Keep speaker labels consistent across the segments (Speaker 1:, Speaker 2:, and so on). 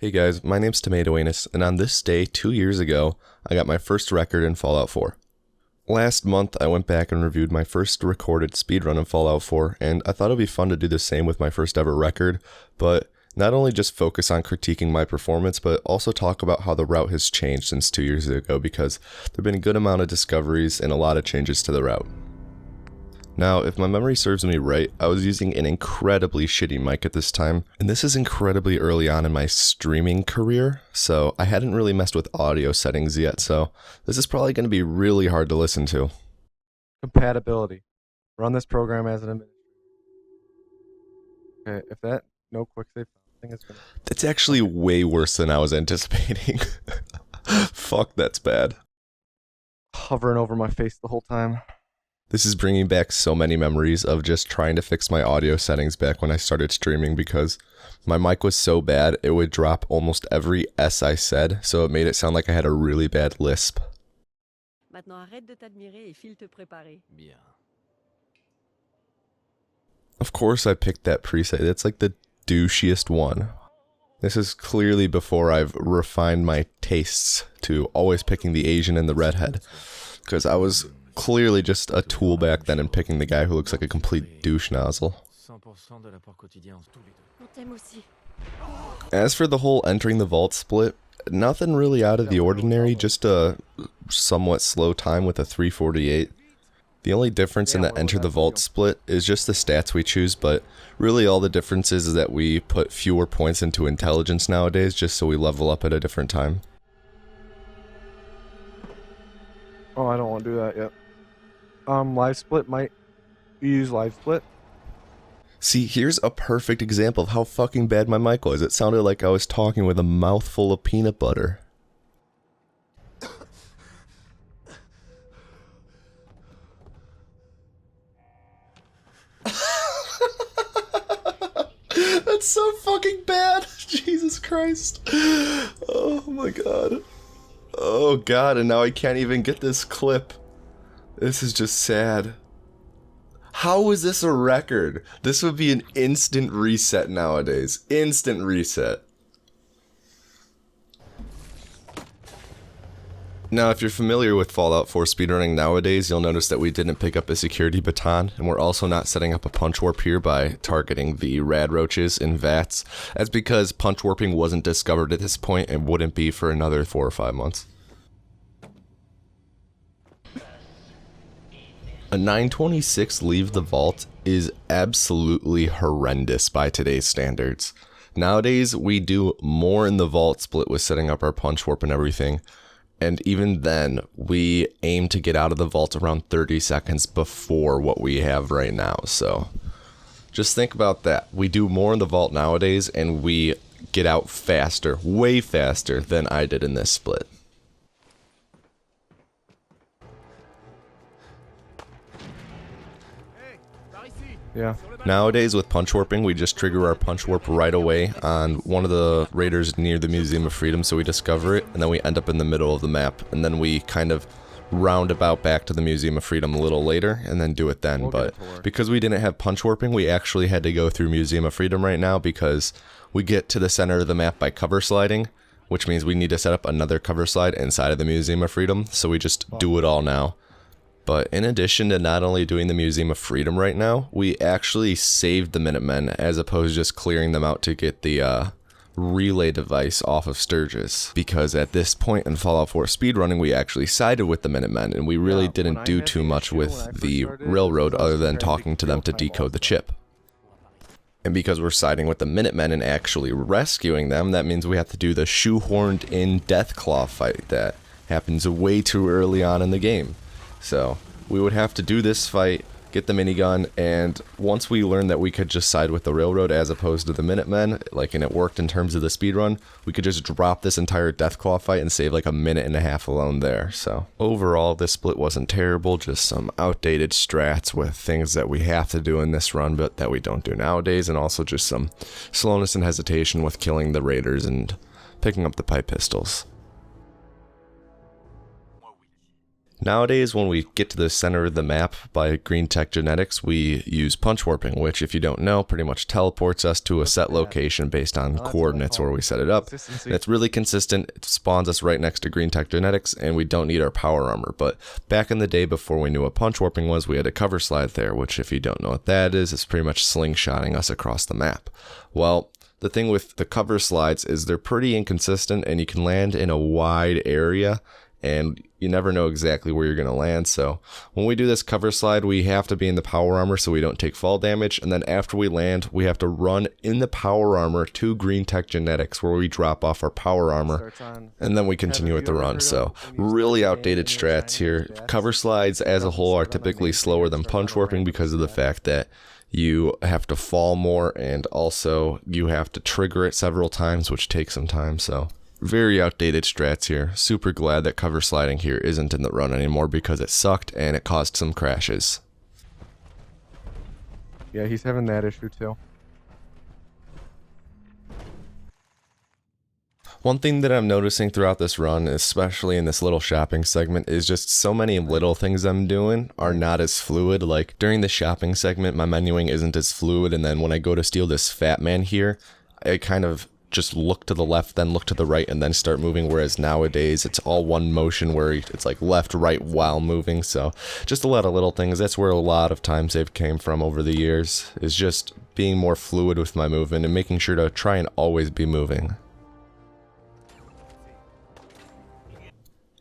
Speaker 1: Hey guys, my name's Tomatoanus, and on this day 2 years ago, I got my first record in Fallout 4. Last month, I went back and reviewed my first recorded speedrun in Fallout 4, and I thought it'd be fun to do the same with my first ever record, but not only just focus on critiquing my performance, but also talk about how the route has changed since 2 years ago, because there've been a good amount of discoveries and a lot of changes to the route. Now, if my memory serves me right, I was using an incredibly shitty mic at this time, and this is incredibly early on in my streaming career, so I hadn't really messed with audio settings yet, so this is probably going to be really hard to listen to.
Speaker 2: Compatibility. Run this program as an administrator. Okay, if that no quick save thing is gonna...
Speaker 1: That's actually way worse than I was anticipating. Fuck, that's bad.
Speaker 2: Hovering over my face the whole time.
Speaker 1: This is bringing back so many memories of just trying to fix my audio settings back when I started streaming, because my mic was so bad it would drop almost every S I said, so it made it sound like I had a really bad lisp. Of course I picked that preset, it's like the douchiest one. This is clearly before I've refined my tastes to always picking the Asian and the redhead, because I was clearly just a tool back then in picking the guy who looks like a complete douche nozzle. As for the whole entering the vault split, nothing really out of the ordinary, just a somewhat slow time with a 3:48. The only difference in the enter the vault split is just the stats we choose, but really all the difference is that we put fewer points into intelligence nowadays just so we level up at a different time.
Speaker 2: Oh, I don't want to do that yet. Live split might... You use live split?
Speaker 1: See, here's a perfect example of how fucking bad my mic was. It sounded like I was talking with a mouthful of peanut butter. That's so fucking bad. Jesus Christ. Oh my god. Oh god, and now I can't even get this clip. This is just sad. How is this a record? This would be an instant reset nowadays. Instant reset. Now, if you're familiar with Fallout 4 speedrunning nowadays, you'll notice that we didn't pick up a security baton, and we're also not setting up a punch warp here by targeting the rad roaches in vats. That's because punch warping wasn't discovered at this point and wouldn't be for another 4 or 5 months. A 926 leave the vault is absolutely horrendous by today's standards. Nowadays, we do more in the vault split with setting up our punch warp and everything, and even then, we aim to get out of the vault around 30 seconds before what we have right now, so just think about that. We do more in the vault nowadays, and we get out faster, way faster than I did in this split.
Speaker 2: Yeah.
Speaker 1: Nowadays, with punch warping, we just trigger our punch warp right away on one of the raiders near the Museum of Freedom, so we discover it, and then we end up in the middle of the map, and then we kind of roundabout back to the Museum of Freedom a little later, and then do it then. But because we didn't have punch warping, we actually had to go through Museum of Freedom right now, because we get to the center of the map by cover sliding, which means we need to set up another cover slide inside of the Museum of Freedom, so we just do it all now. But in addition to not only doing the Museum of Freedom right now, we actually saved the Minutemen as opposed to just clearing them out to get the relay device off of Sturgis. Because at this point in Fallout 4 speedrunning, we actually sided with the Minutemen, and we really didn't do too much with the railroad other than talking to them to decode the chip. And because we're siding with the Minutemen and actually rescuing them, that means we have to do the shoehorned in Deathclaw fight that happens way too early on in the game. So, we would have to do this fight, get the minigun, and once we learned that we could just side with the railroad as opposed to the Minutemen, and it worked in terms of the speedrun, we could just drop this entire Deathclaw fight and save like a minute and a half alone there. So, overall, this split wasn't terrible, just some outdated strats with things that we have to do in this run but that we don't do nowadays, and also just some slowness and hesitation with killing the raiders and picking up the pipe pistols. Nowadays, when we get to the center of the map by Green Tech Genetics, we use punch warping, which, if you don't know, pretty much teleports us to a set location based on coordinates where we set it up. And it's really consistent. It spawns us right next to Green Tech Genetics, and we don't need our power armor. But back in the day, before we knew what punch warping was, we had a cover slide there, which, if you don't know what that is, it's pretty much slingshotting us across the map. Well, the thing with the cover slides is they're pretty inconsistent, and you can land in a wide area, and you never know exactly where you're going to land. So when we do this cover slide, we have to be in the power armor so we don't take fall damage. And then after we land, we have to run in the power armor to Green Tech Genetics where we drop off our power armor. And then we continue with the run. So really outdated strats here. Cover slides as a whole are typically slower than punch warping because of the fact that you have to fall more, and also you have to trigger it several times, which takes some time. So very outdated strats here. Super glad that cover sliding here isn't in the run anymore because it sucked and it caused some crashes.
Speaker 2: Yeah, he's having that issue too.
Speaker 1: One thing that I'm noticing throughout this run, especially in this little shopping segment, is just so many little things I'm doing are not as fluid. Like during the shopping segment, my menuing isn't as fluid, and then when I go to steal this fat man here, I kind of just look to the left, then look to the right, and then start moving, whereas nowadays it's all one motion where it's like left, right while moving. So just a lot of little things. That's where a lot of time save came from over the years, is just being more fluid with my movement and making sure to try and always be moving.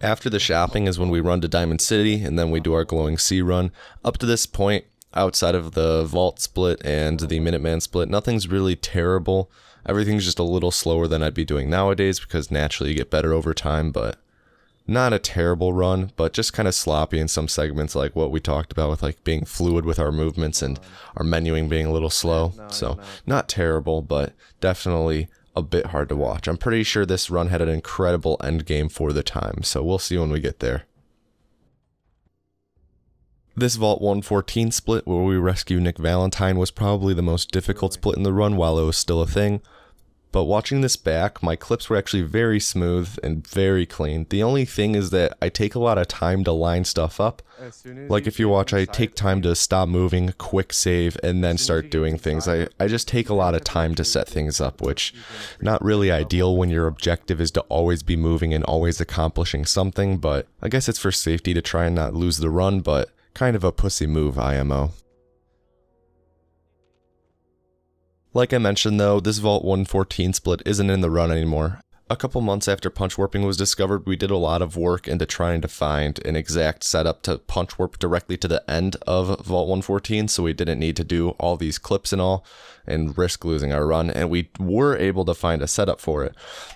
Speaker 1: After the shopping is when we run to Diamond City, and then we do our glowing sea run. Up to this point, outside of the vault split and the Minuteman split, nothing's really terrible. Everything's just a little slower than I'd be doing nowadays because naturally you get better over time, but not a terrible run, but just kind of sloppy in some segments like what we talked about with like being fluid with our movements and our menuing being a little slow. So not terrible, but definitely a bit hard to watch. I'm pretty sure this run had an incredible end game for the time, so we'll see when we get there. This Vault 114 split where we rescue Nick Valentine was probably the most difficult split in the run while it was still a thing. But watching this back, my clips were actually very smooth and very clean. The only thing is that I take a lot of time to line stuff up. Like if you watch, I take time to stop moving, quick save, and then start doing things. I just take a lot of time to set things up, which not really ideal when your objective is to always be moving and always accomplishing something, but I guess it's for safety to try and not lose the run, but kind of a pussy move, IMO. Like I mentioned though, this Vault 114 split isn't in the run anymore. A couple months after punch warping was discovered, we did a lot of work into trying to find an exact setup to punch warp directly to the end of Vault 114, so we didn't need to do all these clips and all and risk losing our run, and we were able to find a setup for it.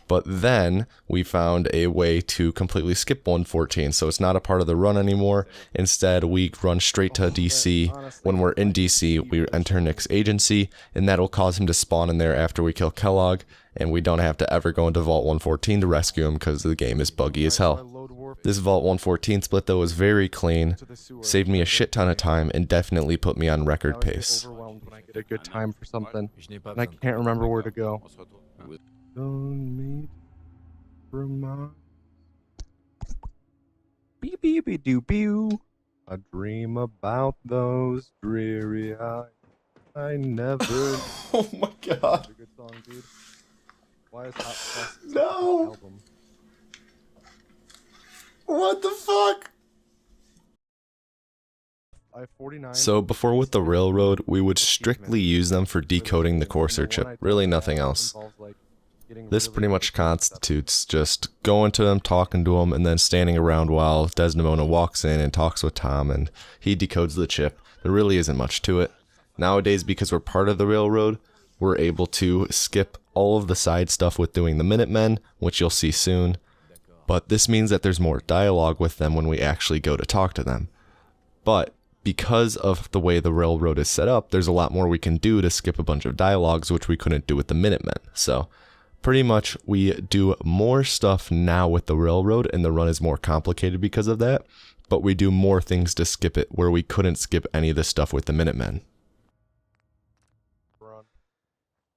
Speaker 1: But then we found a way to completely skip 114, so it's not a part of the run anymore. Instead, we run straight to DC. When we're in DC, we enter Nick's agency, and that'll cause him to spawn in there after we kill Kellogg, and we don't have to ever go into Vault 114 to rescue him because the game is buggy as hell. This Vault 114 split though was very clean, saved me a shit ton of time, and definitely put me on record pace.
Speaker 2: Overwhelmed when I get a good time for something, and I can't remember where to go. Don't meet beep beep doo pew. I dream about those dreary eyes. I never.
Speaker 1: Oh my god.
Speaker 2: That's a good song, dude. Why is Hot Sauce
Speaker 1: No.
Speaker 2: album?
Speaker 1: What the fuck?
Speaker 2: I have 49.
Speaker 1: So before with the railroad, we would strictly use them for decoding the Corsair chip, really nothing else. This pretty much constitutes just going to them, talking to them, and then standing around while Desdemona walks in and talks with Tom and he decodes the chip. There really isn't much to it. Nowadays, because we're part of the railroad, we're able to skip all of the side stuff with doing the Minutemen, which you'll see soon. But this means that there's more dialogue with them when we actually go to talk to them. But because of the way the railroad is set up, there's a lot more we can do to skip a bunch of dialogues, which we couldn't do with the Minutemen. So pretty much we do more stuff now with the railroad, and the run is more complicated because of that. But we do more things to skip it where we couldn't skip any of the stuff with the Minutemen.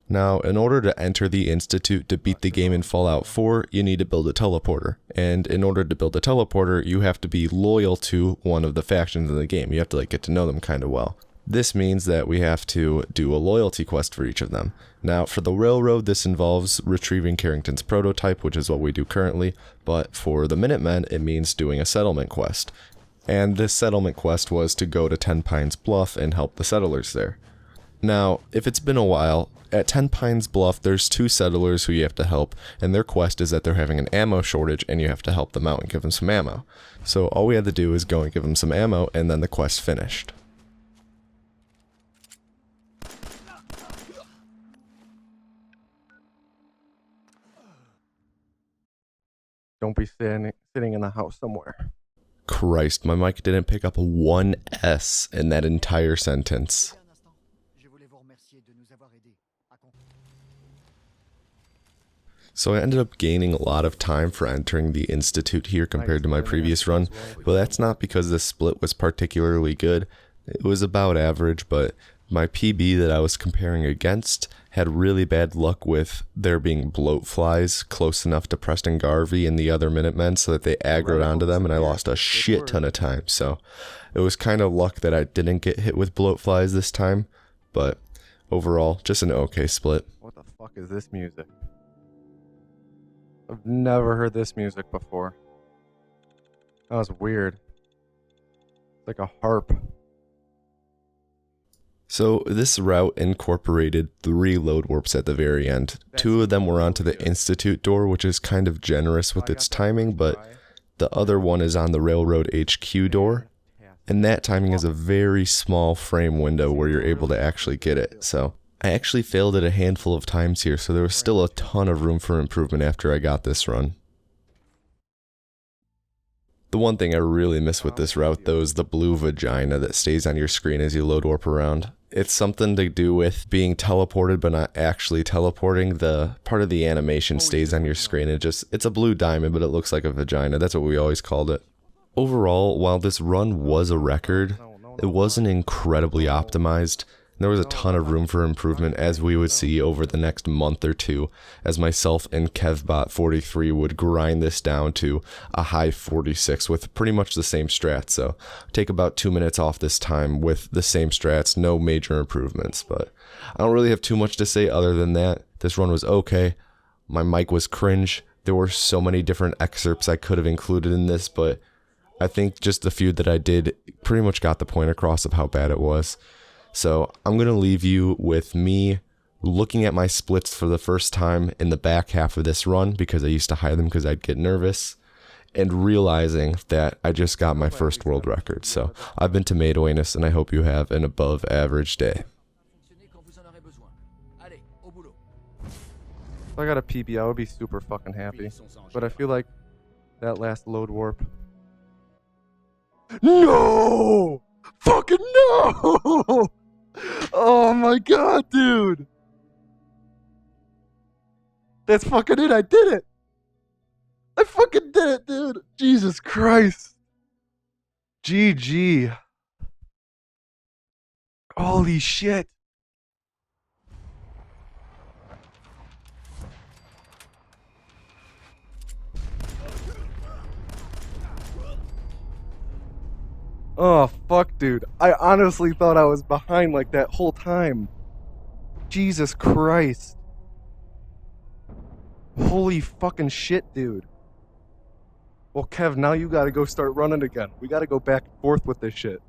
Speaker 1: Now, in order to enter the Institute to beat the game in Fallout 4, you need to build a teleporter. And in order to build a teleporter, you have to be loyal to one of the factions in the game. You have to get to know them kind of well. This means that we have to do a loyalty quest for each of them. Now, for the Railroad, this involves retrieving Carrington's prototype, which is what we do currently, but for the Minutemen, it means doing a settlement quest. And this settlement quest was to go to Ten Pines Bluff and help the settlers there. Now, if it's been a while, at Ten Pines Bluff, there's 2 settlers who you have to help, and their quest is that they're having an ammo shortage, and you have to help them out and give them some ammo. So all we had to do is go and give them some ammo, and then the quest finished.
Speaker 2: Don't be sitting in the house somewhere.
Speaker 1: Christ, my mic didn't pick up one S in that entire sentence. So I ended up gaining a lot of time for entering the Institute here compared to my previous run, but that's not because this split was particularly good. It was about average, but my PB that I was comparing against had really bad luck with there being bloat flies close enough to Preston Garvey and the other Minutemen so that they aggroed onto them, and I lost a shit ton of time. So it was kind of luck that I didn't get hit with bloat flies this time, but overall, just an okay split.
Speaker 2: What the fuck is this music? I've never heard this music before. That was weird. It's like a harp.
Speaker 1: So this route incorporated 3 load warps at the very end. 2 of them were onto the Institute door, which is kind of generous with its timing, but the other one is on the Railroad HQ door, and that timing is a very small frame window where you're able to actually get it. So I actually failed it a handful of times here, so there was still a ton of room for improvement after I got this run. The one thing I really miss with this route, though, is the blue vagina that stays on your screen as you load warp around. It's something to do with being teleported but not actually teleporting. The part of the animation stays on your screen. It's a blue diamond, but it looks like a vagina. That's what we always called it. Overall, while this run was a record, it wasn't incredibly optimized. There was a ton of room for improvement, as we would see over the next month or two, as myself and KevBot43 would grind this down to a high 46 with pretty much the same strats. So take about 2 minutes off this time with the same strats, no major improvements. But I don't really have too much to say other than that. This run was okay. My mic was cringe. There were so many different excerpts I could have included in this, but I think just the few that I did pretty much got the point across of how bad it was. So I'm going to leave you with me looking at my splits for the first time in the back half of this run, because I used to hide them because I'd get nervous, and realizing that I just got my first world record. So I've been tomatoanus, and I hope you have an above average day.
Speaker 2: If I got a PB, I would be super fucking happy. But I feel like that last load warp. No! Fucking no! Oh my god, dude! That's fucking it, I did it! I fucking did it, dude! Jesus Christ! GG. Holy shit. Oh, fuck, dude. I honestly thought I was behind like that whole time. Jesus Christ. Holy fucking shit, dude. Well, Kev, now you gotta go start running again. We gotta go back and forth with this shit.